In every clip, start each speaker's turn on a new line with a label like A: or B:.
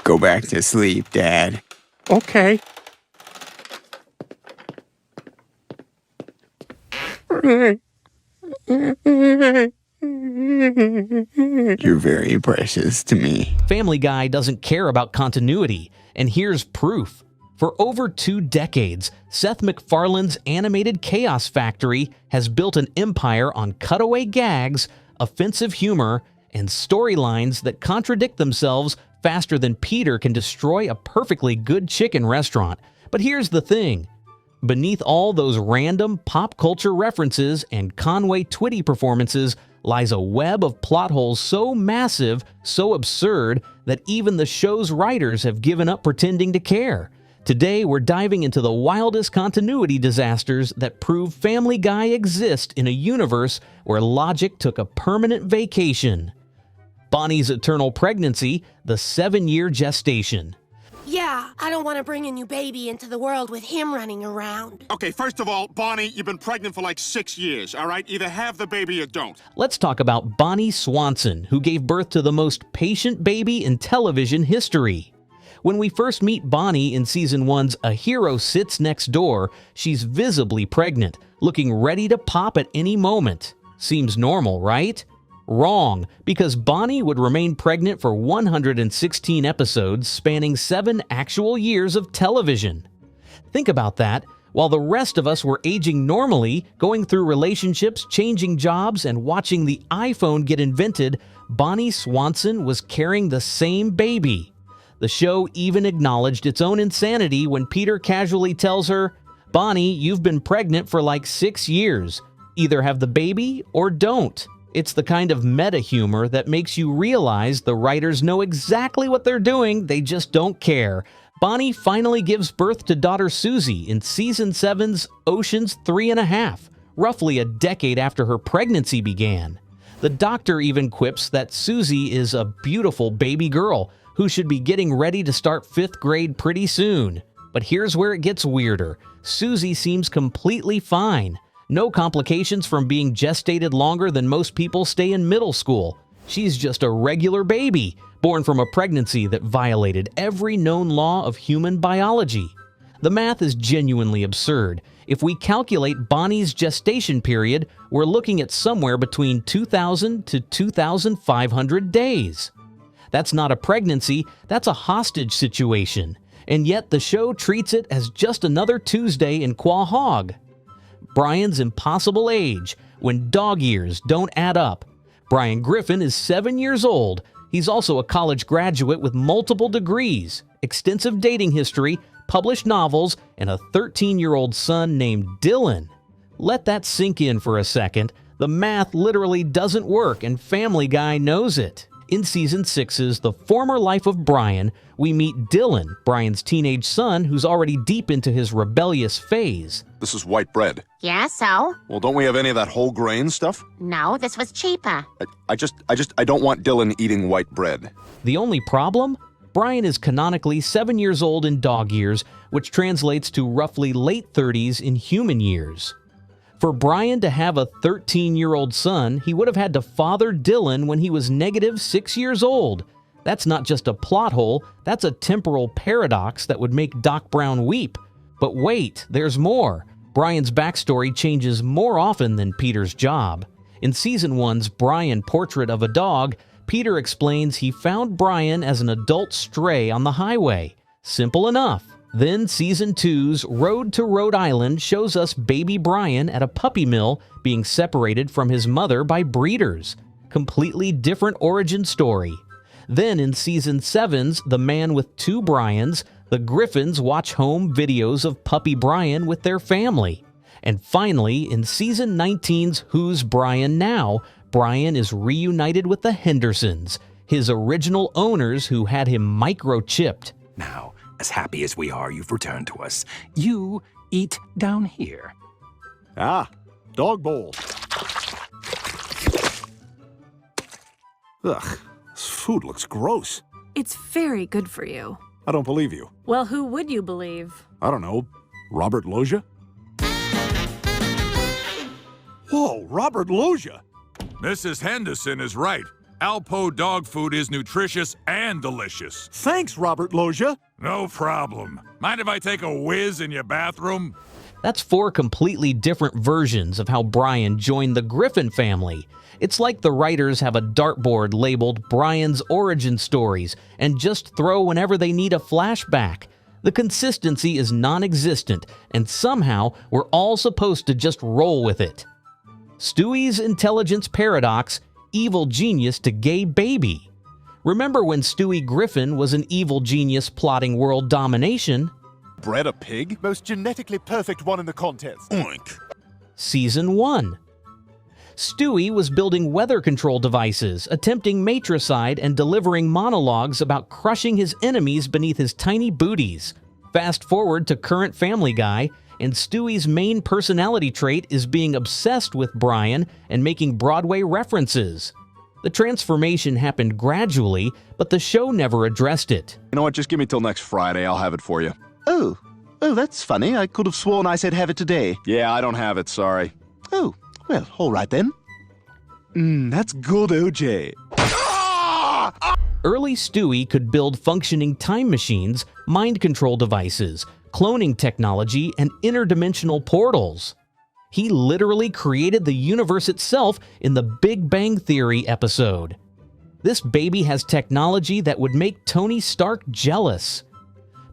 A: Go back to sleep, Dad.
B: Okay.
A: You're very precious to me.
C: Family Guy doesn't care about continuity, and here's proof. For over 2 decades, Seth MacFarlane's animated Chaos Factory has built an empire on cutaway gags, offensive humor, and storylines that contradict themselves faster than Peter can destroy a perfectly good chicken restaurant. But here's the thing. Beneath all those random pop culture references and Conway Twitty performances lies a web of plot holes so massive, so absurd, that even the show's writers have given up pretending to care. Today, we're diving into the wildest continuity disasters that prove Family Guy exists in a universe where logic took a permanent vacation. Bonnie's eternal pregnancy, the 7-year gestation.
D: Yeah, I don't want to bring a new baby into the world with him running around.
E: Okay, first of all, Bonnie, you've been pregnant for like 6 years, all right? Either have the baby or don't.
C: Let's talk about Bonnie Swanson, who gave birth to the most patient baby in television history. When we first meet Bonnie in Season 1's A Hero Sits Next Door, she's visibly pregnant, looking ready to pop at any moment. Seems normal, right? Wrong, because Bonnie would remain pregnant for 116 episodes spanning 7 actual years of television. Think about that. While the rest of us were aging normally, going through relationships, changing jobs, and watching the iPhone get invented, Bonnie Swanson was carrying the same baby. The show even acknowledged its own insanity when Peter casually tells her, "Bonnie, you've been pregnant for like 6 years. Either have the baby or don't." It's the kind of meta humor that makes you realize the writers know exactly what they're doing, they just don't care. Bonnie finally gives birth to daughter Susie in Season 7's Ocean's 3.5, roughly a decade after her pregnancy began. The doctor even quips that Susie is a beautiful baby girl who should be getting ready to start 5th grade pretty soon. But here's where it gets weirder. Susie seems completely fine. No complications from being gestated longer than most people stay in middle school. She's just a regular baby, born from a pregnancy that violated every known law of human biology. The math is genuinely absurd. If we calculate Bonnie's gestation period, we're looking at somewhere between 2,000 to 2,500 days. That's not a pregnancy, that's a hostage situation. And yet the show treats it as just another Tuesday in Quahog. Brian's impossible age, when dog years don't add up. Brian Griffin is 7 years old. He's also a college graduate with multiple degrees, extensive dating history, published novels, and a 13-year-old son named Dylan. Let that sink in for a second. The math literally doesn't work, and Family Guy knows it. In Season 6's The Former Life of Brian, we meet Dylan, Brian's teenage son, who's already deep into his rebellious phase.
F: This is white bread.
G: Yeah, so?
F: Well, don't we have any of that whole grain stuff?
G: No, this was cheaper.
F: I don't want Dylan eating white bread.
C: The only problem? Brian is canonically 7 years old in dog years, which translates to roughly late 30s in human years. For Brian to have a 13-year-old son, he would have had to father Dylan when he was negative 6 years old. That's not just a plot hole, that's a temporal paradox that would make Doc Brown weep. But wait, there's more. Brian's backstory changes more often than Peter's job. In Season 1's Brian Portrait of a Dog, Peter explains he found Brian as an adult stray on the highway. Simple enough. Then Season 2's Road to Rhode Island shows us baby Brian at a puppy mill being separated from his mother by breeders. Completely different origin story. Then in Season 7's The Man with Two Brians, the Griffins watch home videos of puppy Brian with their family. And finally, in Season 19's Who's Brian Now?, Brian is reunited with the Hendersons, his original owners who had him microchipped.
H: Now, as happy as we are you've returned to us, you eat down here.
B: Ah, dog bowl.
I: Ugh, this food looks gross.
J: It's very good for you.
I: I don't believe you.
J: Well, who would you believe?
I: I don't know. Robert Loggia? Whoa, Robert Loggia!
K: Mrs. Henderson is right. Alpo dog food is nutritious and delicious.
I: Thanks, Robert Loggia.
K: No problem. Mind if I take a whiz in your bathroom?
C: That's 4 completely different versions of how Brian joined the Griffin family. It's like the writers have a dartboard labeled Brian's origin stories and just throw whenever they need a flashback. The consistency is non-existent, and somehow we're all supposed to just roll with it. Stewie's intelligence paradox, evil genius to gay baby. Remember when Stewie Griffin was an evil genius plotting world domination?
F: Bred a pig?
I: Most genetically perfect one in the contest.
E: Oink.
C: Season 1. Stewie was building weather control devices, attempting matricide, and delivering monologues about crushing his enemies beneath his tiny booties. Fast forward to current Family Guy, and Stewie's main personality trait is being obsessed with Brian and making Broadway references. The transformation happened gradually, but the show never addressed it.
F: You know what? Just give me till next Friday. I'll have it for you.
L: Oh, that's funny. I could have sworn I said have it today.
F: Yeah, I don't have it. Sorry.
L: Oh, well, all right then. That's good, OJ.
C: Early Stewie could build functioning time machines, mind control devices, cloning technology, and interdimensional portals. He literally created the universe itself in the Big Bang Theory episode. This baby has technology that would make Tony Stark jealous.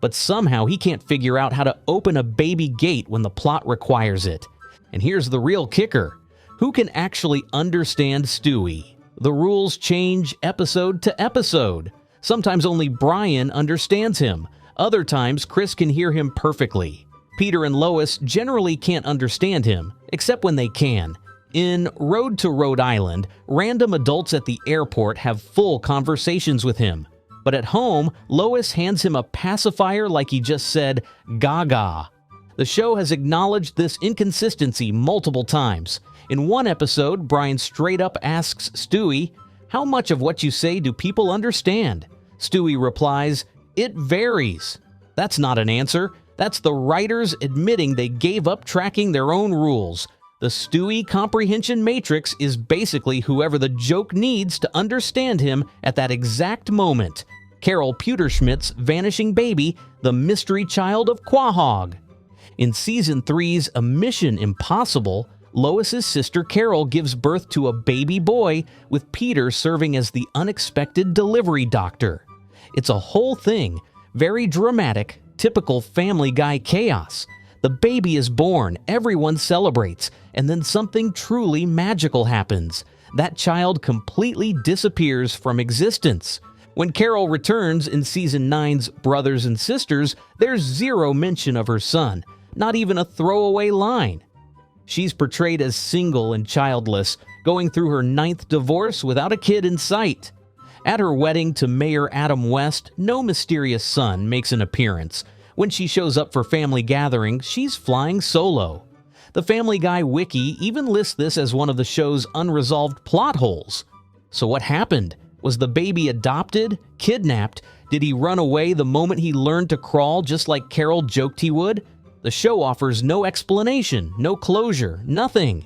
C: But somehow he can't figure out how to open a baby gate when the plot requires it. And here's the real kicker. Who can actually understand Stewie? The rules change episode to episode. Sometimes only Brian understands him. Other times, Chris can hear him perfectly. Peter and Lois generally can't understand him, except when they can. In Road to Rhode Island, random adults at the airport have full conversations with him. But at home, Lois hands him a pacifier like he just said, "Gaga." The show has acknowledged this inconsistency multiple times. In one episode, Brian straight up asks Stewie, "How much of what you say do people understand?" Stewie replies, "It varies." That's not an answer. That's the writers admitting they gave up tracking their own rules. The Stewie comprehension matrix is basically whoever the joke needs to understand him at that exact moment. Carol Pewterschmidt's vanishing baby, the mystery child of Quahog. In Season 3's A Mission Impossible, Lois's sister Carol gives birth to a baby boy, with Peter serving as the unexpected delivery doctor. It's a whole thing, very dramatic, typical Family Guy chaos. The baby is born, everyone celebrates, and then something truly magical happens. That child completely disappears from existence. When Carol returns in Season 9's Brothers and Sisters, there's zero mention of her son, not even a throwaway line. She's portrayed as single and childless, going through her 9th divorce without a kid in sight. At her wedding to Mayor Adam West, no mysterious son makes an appearance. When she shows up for family gatherings, she's flying solo. The Family Guy wiki even lists this as one of the show's unresolved plot holes. So what happened? Was the baby adopted? Kidnapped? Did he run away the moment he learned to crawl just like Carol joked he would? The show offers no explanation, no closure, nothing.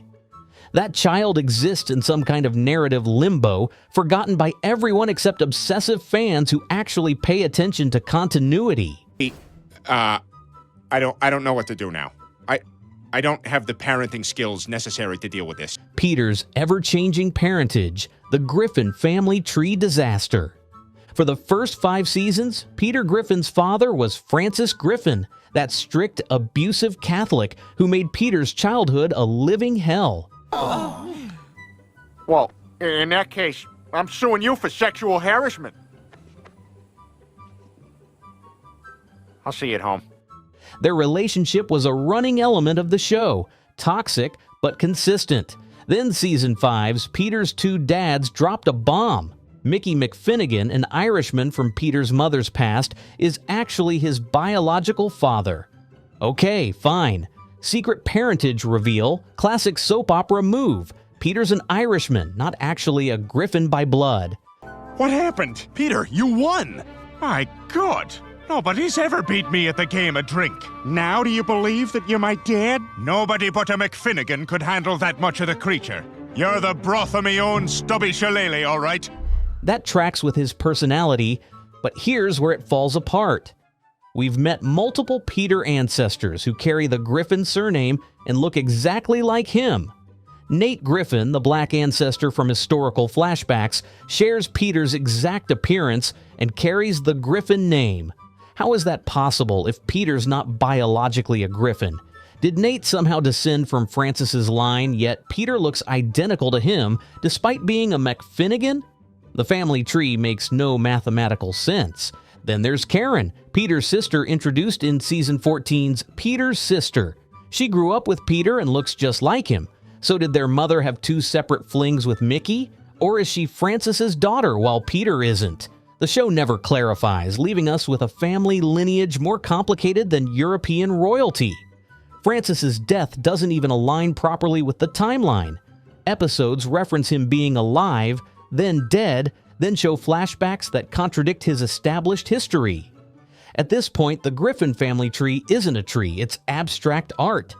C: That child exists in some kind of narrative limbo, forgotten by everyone except obsessive fans who actually pay attention to continuity.
E: I don't know what to do now. I don't have the parenting skills necessary to deal with this.
C: Peter's ever-changing parentage, the Griffin family tree disaster. For the first 5 seasons, Peter Griffin's father was Francis Griffin, that strict, abusive Catholic who made Peter's childhood a living hell.
E: Well, in that case, I'm suing you for sexual harassment. I'll see you at home.
C: Their relationship was a running element of the show, toxic but consistent. Then Season 5's Peter's 2 dads dropped a bomb. Mickey McFinnigan, an Irishman from Peter's mother's past, is actually his biological father. Okay, fine. Secret parentage reveal, classic soap opera move. Peter's an Irishman, not actually a Griffin by blood.
E: What happened?
F: Peter, you won!
E: My God! Nobody's ever beat me at the game of drink. Now do you believe that you're my dad? Nobody but a McFinnigan could handle that much of the creature. You're the broth of me own stubby shillelagh, all right?
C: That tracks with his personality, but here's where it falls apart. We've met multiple Peter ancestors who carry the Griffin surname and look exactly like him. Nate Griffin, the black ancestor from historical flashbacks, shares Peter's exact appearance and carries the Griffin name. How is that possible if Peter's not biologically a Griffin? Did Nate somehow descend from Francis's line, yet Peter looks identical to him despite being a McFinnigan? The family tree makes no mathematical sense. Then there's Karen, Peter's sister introduced in Season 14's Peter's Sister. She grew up with Peter and looks just like him. So did their mother have two separate flings with Mickey? Or is she Francis's daughter while Peter isn't? The show never clarifies, leaving us with a family lineage more complicated than European royalty. Francis's death doesn't even align properly with the timeline. Episodes reference him being alive, then dead, then show flashbacks that contradict his established history. At this point, the Griffin family tree isn't a tree, it's abstract art.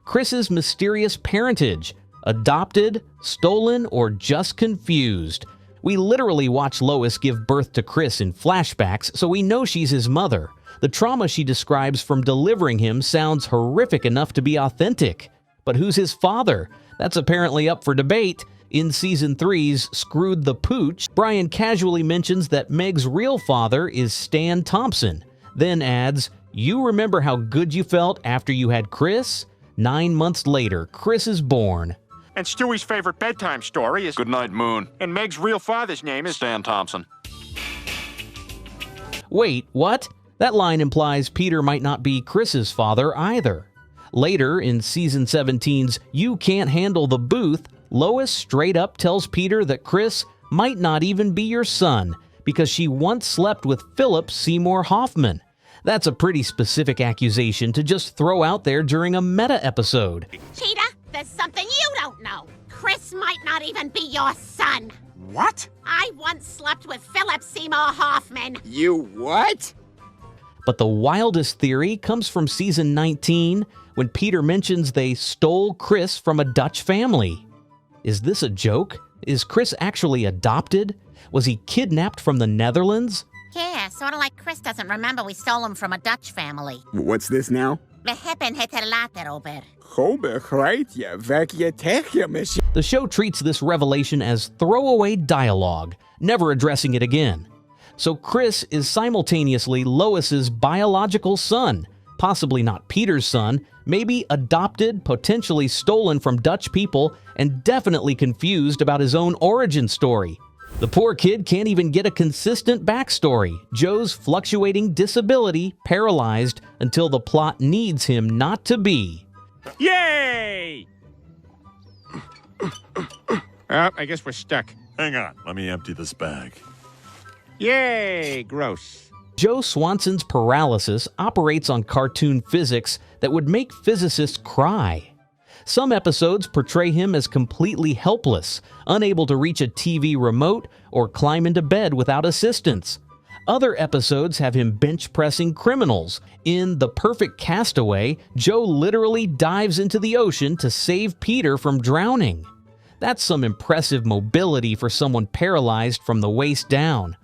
C: Chris's mysterious parentage, adopted, stolen, or just confused. We literally watch Lois give birth to Chris in flashbacks, so we know she's his mother. The trauma she describes from delivering him sounds horrific enough to be authentic. But who's his father? That's apparently up for debate. In Season 3's Screwed the Pooch, Brian casually mentions that Meg's real father is Stan Thompson, then adds, "You remember how good you felt after you had Chris? 9 months later, Chris is born."
E: And Stewie's favorite bedtime story is
F: Good night, Moon.
E: And Meg's real father's name is
F: Stan Thompson.
C: Wait, what? That line implies Peter might not be Chris's father either. Later, in Season 17's You Can't Handle the Booth, Lois straight up tells Peter that Chris might not even be your son because she once slept with Philip Seymour Hoffman. That's a pretty specific accusation to just throw out there during a meta episode.
G: Cheetah, there's something you don't know. Chris might not even be your son.
E: What?
G: I once slept with Philip Seymour Hoffman.
A: You what?
C: But the wildest theory comes from Season 19 when Peter mentions they stole Chris from a Dutch family. Is this a joke? Is Chris actually adopted? Was he kidnapped from the Netherlands?
G: Yeah, sort of like Chris doesn't remember we stole him from a Dutch family.
A: What's this now?
G: We hebben het later over.
A: Hoe begrijp je werk je tegen me?
C: The show treats this revelation as throwaway dialogue, never addressing it again. So Chris is simultaneously Lois's biological son, possibly not Peter's son, maybe adopted, potentially stolen from Dutch people, and definitely confused about his own origin story. The poor kid can't even get a consistent backstory. Joe's fluctuating disability, paralyzed until the plot needs him not to be.
E: Yay! Oh, I guess we're stuck.
K: Hang on, let me empty this bag.
E: Yay! Gross.
C: Joe Swanson's paralysis operates on cartoon physics that would make physicists cry. Some episodes portray him as completely helpless, unable to reach a TV remote or climb into bed without assistance. Other episodes have him bench pressing criminals. In The Perfect Castaway, Joe literally dives into the ocean to save Peter from drowning. That's some impressive mobility for someone paralyzed from the waist down.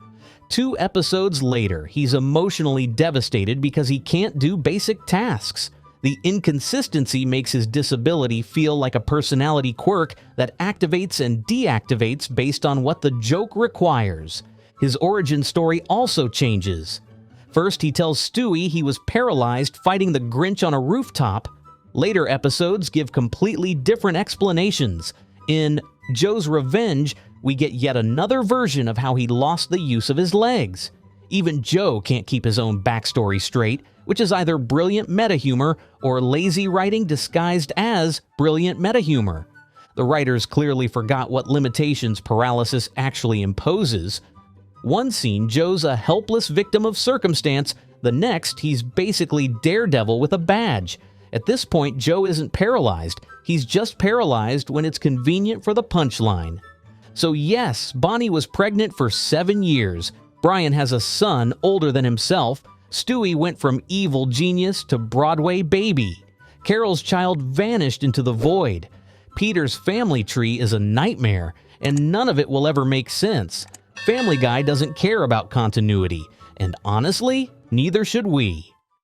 C: 2 episodes later, he's emotionally devastated because he can't do basic tasks. The inconsistency makes his disability feel like a personality quirk that activates and deactivates based on what the joke requires. His origin story also changes. First, he tells Stewie he was paralyzed fighting the Grinch on a rooftop. Later episodes give completely different explanations. In Joe's Revenge, we get yet another version of how he lost the use of his legs. Even Joe can't keep his own backstory straight, which is either brilliant meta-humor or lazy writing disguised as brilliant meta-humor. The writers clearly forgot what limitations paralysis actually imposes. One scene, Joe's a helpless victim of circumstance. The next, he's basically Daredevil with a badge. At this point, Joe isn't paralyzed. He's just paralyzed when it's convenient for the punchline. So yes, Bonnie was pregnant for 7 years. Brian has a son older than himself. Stewie went from evil genius to Broadway baby. Carol's child vanished into the void. Peter's family tree is a nightmare, and none of it will ever make sense. Family Guy doesn't care about continuity, and honestly, neither should we.